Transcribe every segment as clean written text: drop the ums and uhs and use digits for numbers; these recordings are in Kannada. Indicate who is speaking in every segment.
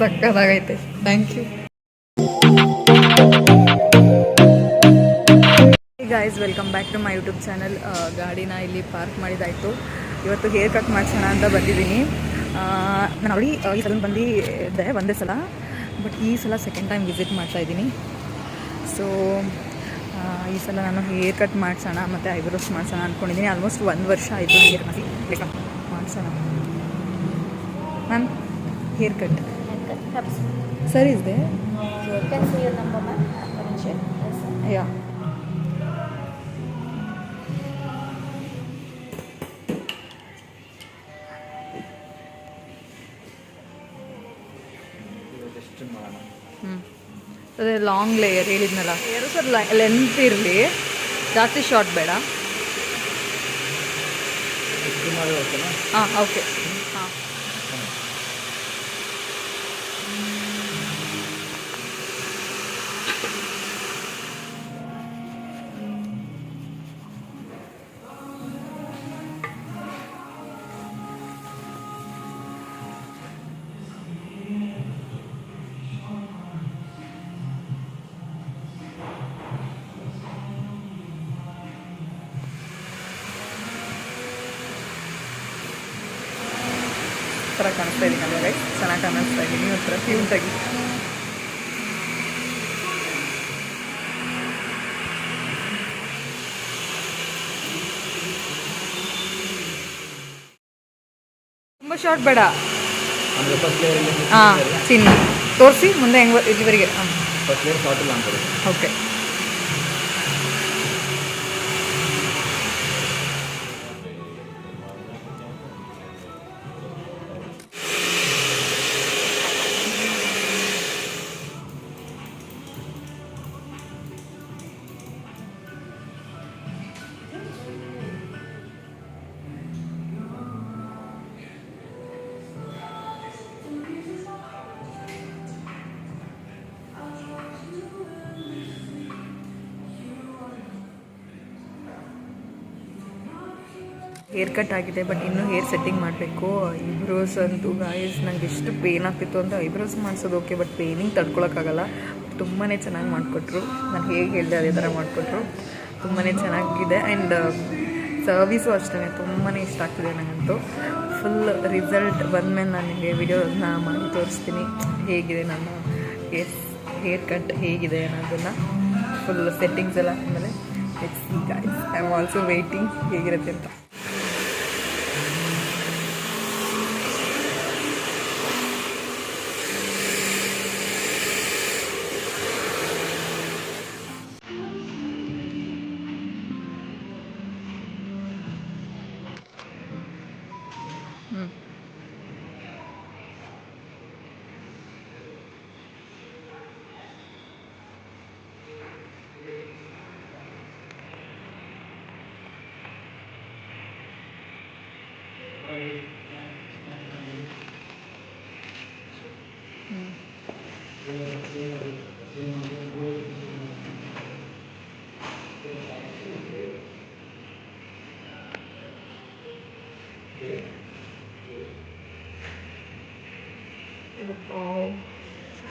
Speaker 1: ಸಕ್ಕತ್ತಾಗೈತೆ. Thank you guys, welcome back to my YouTube channel. ಗಾಡಿನ ಇಲ್ಲಿ ಪಾರ್ಕ್ ಮಾಡಿದಾಯಿತು. ಇವತ್ತು ಹೇರ್ ಕಟ್ ಮಾಡಿಸೋಣ ಅಂತ ಬಂದಿದ್ದೀನಿ. ನಾನು ಆಲ್ರೆಡಿ ಈ ಸಲ ಬಂದಿದ್ದೆ ಒಂದೇ ಸಲ, ಬಟ್ ಈ ಸಲ ಸೆಕೆಂಡ್ ಟೈಮ್ ವಿಸಿಟ್ ಮಾಡ್ತಾಯಿದ್ದೀನಿ. ಸೊ ಈ ಸಲ ನಾನು ಹೇರ್ ಕಟ್ ಮಾಡಿಸೋಣ ಮತ್ತು ಐಬ್ರೋಸ್ ಮಾಡಿಸೋಣ ಅಂದ್ಕೊಂಡಿದ್ದೀನಿ. ಆಲ್ಮೋಸ್ಟ್ 1 ವರ್ಷ ಆಯಿತು ಹೇರ್ ಮಾಡಿಸೋಣ. Ma'am, hair cut sir is there? Yeah, ಅದೇ ಲಾಂಗ್ ಲೇಯರ್ ಹೇಳಿದ್ನಲ್ಲ, ಎರಡು ಸರ್ ಲೆಂತ್ ಇರಲಿ, ಜಾಸ್ತಿ ಶಾರ್ಟ್ ಬೇಡ. ಹಾಂ, ಓಕೆ. ಹಾಂ, ಥರ ಕಾಣಿಸ್ತಾ ಇದ್ದೀನಿ ಅಲ್ವ ಗೈಸ್? ಚೆನ್ನಾಗಿ ಕಾಣಿಸ್ತಾ ಇದ್ದೀನಿ ಒಂಥರ ಕ್ಯೂಟಾಗಿ. ತುಂಬ ಶಾರ್ಟ್ ಬೇಡ. ಹಾಂ, ಚಿನ್ನ ತೋರಿಸಿ ಮುಂದೆ ಹೆಂಗೆ ಇದುವರೆಗೆ. ಹಾಂ, ಓಕೆ. ಹೇರ್ ಕಟ್ ಆಗಿದೆ, ಬಟ್ ಇನ್ನೂ ಹೇರ್ ಸೆಟ್ಟಿಂಗ್ ಮಾಡಬೇಕು. ಐಬ್ರೋಸ್ ಅಂತೂ ಗಾಯ್ಸ್ ನಂಗೆ ಎಷ್ಟು ಪೇನ್ ಆಗ್ತಿತ್ತು ಅಂತ ಐಬ್ರೋಸ್ ಮಾಡಿಸೋದು ಓಕೆ, ಬಟ್ ಪೇನಿಂಗ್ ತಡ್ಕೊಳಕ್ಕಾಗಲ್ಲ. ತುಂಬಾ ಚೆನ್ನಾಗಿ ಮಾಡಿಕೊಟ್ರು. ನಾನು ಹೇಗೆ ಹೇಳಿದೆ ಅದೇ ಥರ ಮಾಡಿಕೊಟ್ರು. ತುಂಬಾ ಚೆನ್ನಾಗಿದೆ. ಆ್ಯಂಡ್ ಸರ್ವಿಸು ಅಷ್ಟೇ ತುಂಬಾ ಇಷ್ಟ ಆಗ್ತಿದೆ ನನಗಂತೂ. ಫುಲ್ ರಿಸಲ್ಟ್ ಬಂದಮೇಲೆ ನಾನು ನಿಮಗೆ ವಿಡಿಯೋನ ಮಾಡಿ ತೋರಿಸ್ತೀನಿ ಹೇಗಿದೆ ನನ್ನ ಹೇರ್ ಕಟ್ ಹೇಗಿದೆ ಅನ್ನೋದನ್ನು. ಫುಲ್ ಸೆಟ್ಟಿಂಗ್ಸ್ ಎಲ್ಲ ಆದಮೇಲೆ let's see guys. I am also waiting ಹೇಗಿರುತ್ತೆ ಅಂತ.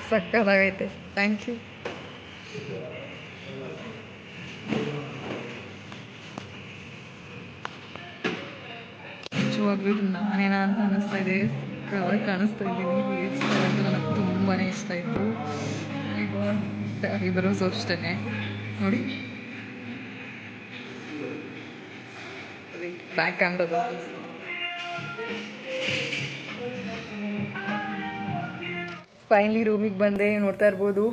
Speaker 1: ಸಕ್ಕತ್ತಾಗೈತೆ. Thank you. ನಿಜವಾಗ್ಲೂ ನಾನೇನ ಅಂತ ಅನ್ನಿಸ್ತಾ ಇದೆ. ಕಾಣಿಸ್ತಾ ಇದ್ದೀನಿ. ನನಗೆ ತುಂಬಾ ಇಷ್ಟ ಆಯಿತು. ಐಬ್ರೋಸ್ ಅಷ್ಟೇ ನೋಡಿ, ಬ್ಯಾಕ್ ಕ್ಯಾಮ್ರಾ ಫೈನಲಿ ರೂಮಿಗೆ ಬಂದೆ. ನೋಡ್ತಾ ಇರ್ಬೋದು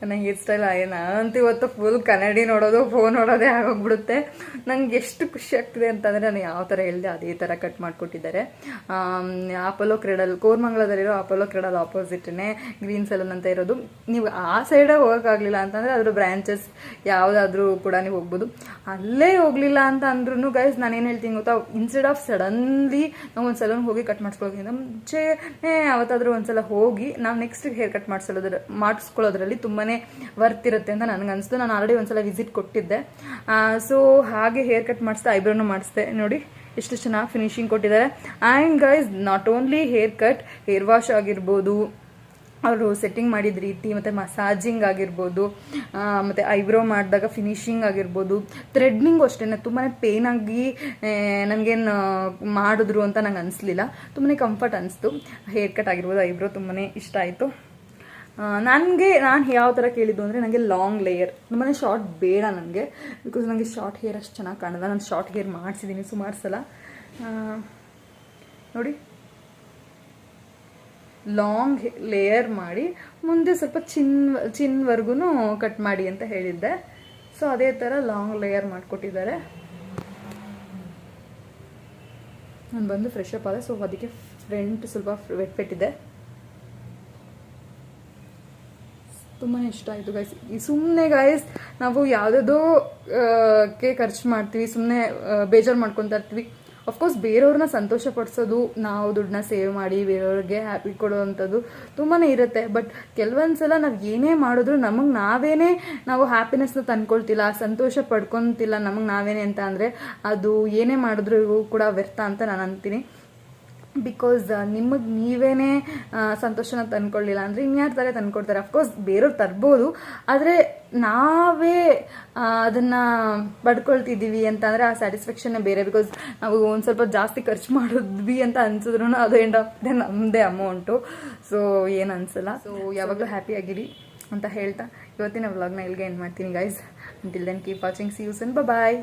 Speaker 1: ನನ್ನ ಹೇರ್ ಸ್ಟೈಲ್. ನಾನಂತೂ ಇವತ್ತು ಫುಲ್ ಕನ್ನಡಿ ನೋಡೋದು, ಫೋನ್ ನೋಡೋದೇ ಆಗೋಗ್ಬಿಡುತ್ತೆ. ನನಗೆ ಎಷ್ಟು ಖುಷಿ ಆಗ್ತಿದೆ ಅಂತಂದರೆ, ನಾನು ಯಾವ ಥರ ಹೇಳಿದೆ ಅದೇ ಥರ ಕಟ್ ಮಾಡಿಕೊಟ್ಟಿದ್ದಾರೆ. ಅಪೋಲೋ ಕ್ರೆಡಲ್, ಕೋರ್ಮಂಗ್ಲದಲ್ಲಿರೋ ಅಪೋಲೋ ಕ್ರೆಡಲ್ ಆಪೋಸಿಟ್ನೇ ಗ್ರೀನ್ ಸಲೂನ್ ಅಂತ ಇರೋದು. ನೀವು ಆ ಸೈಡೇ ಹೋಗೋಕ್ಕಾಗಲಿಲ್ಲ ಅಂತಂದರೆ ಅದ್ರ ಬ್ರ್ಯಾಂಚಸ್ ಯಾವುದಾದ್ರೂ ಕೂಡ ನೀವು ಹೋಗ್ಬೋದು. ಅಲ್ಲೇ ಹೋಗಲಿಲ್ಲ ಅಂತ ಅಂದ್ರೂ ಗೈಸ್ ನಾನೇನು ಹೇಳ್ತೀನಿ ಗೊತ್ತಾ, ಇನ್ಸ್ಟೆಡ್ ಆಫ್ ಸಡನ್ಲಿ ನಾವು ಒಂದು ಸಲೂನ್ಗೆ ಹೋಗಿ ಕಟ್ ಮಾಡಿಸ್ಕೊಳ್ಳೋದ್ರಿಂದ ಮುಂಚೆನೇ ಯಾವತ್ತಾದ್ರೂ ಒಂದ್ಸಲ ಹೋಗಿ ನಾವು ನೆಕ್ಸ್ಟ್ ಹೇರ್ ಕಟ್ ಮಾಡಿಸ್ಕೊಳ್ಳೋದ್ರಲ್ಲಿ ತುಂಬಾ ವರ್ತ್ ಇರುತ್ತೆ ಅಂತ ನನಗನ್ನಿಸ್ತು. ನಾನು ಆಲ್ರೆಡಿ ಒಂದ್ಸಲ ವಿಸಿಟ್ ಕೊಟ್ಟಿದ್ದೆ. ಸೊ ಹಾಗೆ ಹೇರ್ ಕಟ್ ಮಾಡಿಸ್ದೆ, ಐಬ್ರೋನು ಮಾಡಿಸ್ದೆ. ನೋಡಿ ಎಷ್ಟು ಚೆನ್ನಾಗಿ ಫಿನಿಶಿಂಗ್ ಕೊಟ್ಟಿದ್ದಾರೆ. And guys, not only hair cut, hair wash ಆಗಿರ್ಬೋದು, ಅವರು ಸೆಟ್ಟಿಂಗ್ ಮಾಡಿದ ರೀತಿ ಮತ್ತು ಮಸಾಜಿಂಗ್ ಆಗಿರ್ಬೋದು, ಮತ್ತು ಐಬ್ರೋ ಮಾಡಿದಾಗ ಫಿನಿಶಿಂಗ್ ಆಗಿರ್ಬೋದು, ಥ್ರೆಡ್ನಿಂಗು ಅಷ್ಟೇ ತುಂಬಾ ಪೇನಾಗಿ ನನಗೇನು ಮಾಡಿದ್ರು ಅಂತ ನಂಗೆ ಅನಿಸ್ಲಿಲ್ಲ. ತುಂಬಾ ಕಂಫರ್ಟ್ ಅನಿಸ್ತು. ಹೇರ್ ಕಟ್ ಆಗಿರ್ಬೋದು, ಐಬ್ರೋ ತುಂಬಾ ಇಷ್ಟ ಆಯಿತು ನಾನು ಯಾವ ಥರ ಕೇಳಿದ್ದು ಅಂದರೆ ನನಗೆ ಲಾಂಗ್ ಲೇಯರ್, ತುಂಬಾ ಶಾರ್ಟ್ ಬೇಡ ನನಗೆ. ಬಿಕಾಸ್ ನನಗೆ ಶಾರ್ಟ್ ಹೇರ್ ಅಷ್ಟು ಚೆನ್ನಾಗಿ ಕಾಣಲ್ಲ. ನಾನು ಶಾರ್ಟ್ ಹೇರ್ ಮಾಡಿಸಿದ್ದೀನಿ ಸುಮಾರು ಸಲ. ನೋಡಿ, ಲಾಂಗ್ ಲೇಯರ್ ಮಾಡಿ ಮುಂದೆ ಸ್ವಲ್ಪ ಚಿನ್ವರೆಗೂ ಕಟ್ ಮಾಡಿ ಅಂತ ಹೇಳಿದ್ದೆ. ಸೊ ಅದೇ ಥರ ಲಾಂಗ್ ಲೇಯರ್ ಮಾಡಿಕೊಟ್ಟಿದ್ದಾರೆ. ನಾನು ಬಂದು ಫ್ರೆಶ್ ಅಪ್ ಆದೆ. ಸೊ ಅದಕ್ಕೆ ಫ್ರಂಟ್ ಸ್ವಲ್ಪ ವೆಟ್ಟಿದೆ. ತುಂಬಾ ಇಷ್ಟ ಆಯಿತು ಗೈಸ್. ಸುಮ್ಮನೆ ಗೈಸ್ ನಾವು ಯಾವುದೋ ಕ್ಕೆ ಖರ್ಚು ಮಾಡ್ತೀವಿ, ಸುಮ್ಮನೆ ಬೇಜಾರು ಮಾಡ್ಕೊತಾ ಇರ್ತೀವಿ. ಅಫ್ಕೋರ್ಸ್ ಬೇರೆಯವ್ರನ್ನ ಸಂತೋಷ ಪಡಿಸೋದು, ನಾವು ದುಡ್ಡನ್ನ ಸೇವ್ ಮಾಡಿ ಬೇರೆಯವ್ರಿಗೆ ಹ್ಯಾಪಿ ಕೊಡೋವಂಥದ್ದು ತುಂಬಾ ಇರುತ್ತೆ. ಬಟ್ ಕೆಲವೊಂದ್ಸಲ ನಾವು ಏನೇ ಮಾಡಿದ್ರು ನಾವು ಹ್ಯಾಪಿನೆಸ್ನ ತಂದ್ಕೊಳ್ತಿಲ್ಲ, ಸಂತೋಷ ಪಡ್ಕೊತಿಲ್ಲ ನಾವೇನೇ ಅಂತ ಅಂದರೆ ಅದು ಏನೇ ಮಾಡಿದ್ರು ಕೂಡ ವ್ಯರ್ಥ ಅಂತ ನಾನು ಅಂತೀನಿ. ಬಿಕಾಸ್ ನಿಮಗೆ ನೀವೇನೇ ಸಂತೋಷನ ತಂದ್ಕೊಳ್ಳಿಲ್ಲ ಅಂದರೆ ಇನ್ಯಾರು ಥರ ತಂದ್ಕೊಡ್ತಾರೆ. ಅಫ್ಕೋರ್ಸ್ ಬೇರೆಯವ್ರು ತರ್ಬೋದು, ಆದರೆ ನಾವೇ ಅದನ್ನು ಪಡ್ಕೊಳ್ತಿದ್ದೀವಿ ಅಂತ ಅಂದರೆ ಆ ಸ್ಯಾಟಿಸ್ಫ್ಯಾಕ್ಷನ್ನೇ ಬೇರೆ. ಬಿಕಾಸ್ ನಾವು ಒಂದು ಸ್ವಲ್ಪ ಜಾಸ್ತಿ ಖರ್ಚು ಮಾಡಿದ್ವಿ ಅಂತ ಅನ್ಸಿದ್ರು ಅದು ಎಂಡ್ ಆಫ್ ದ ನಮ್ಮದೇ ಅಮೌಂಟು. ಸೊ ಏನು ಅನಿಸಲ್ಲ. ಸೊ ಯಾವಾಗಲೂ ಹ್ಯಾಪಿ ಆಗಿರಿ ಅಂತ ಹೇಳ್ತಾ ಇವತ್ತಿನ ವ್ಲಾಗ್ನ ಇಲ್ಲಿಗೆ ಎಂಡ್ ಮಾಡ್ತೀನಿ guys. Until then keep watching. See you soon. Bye.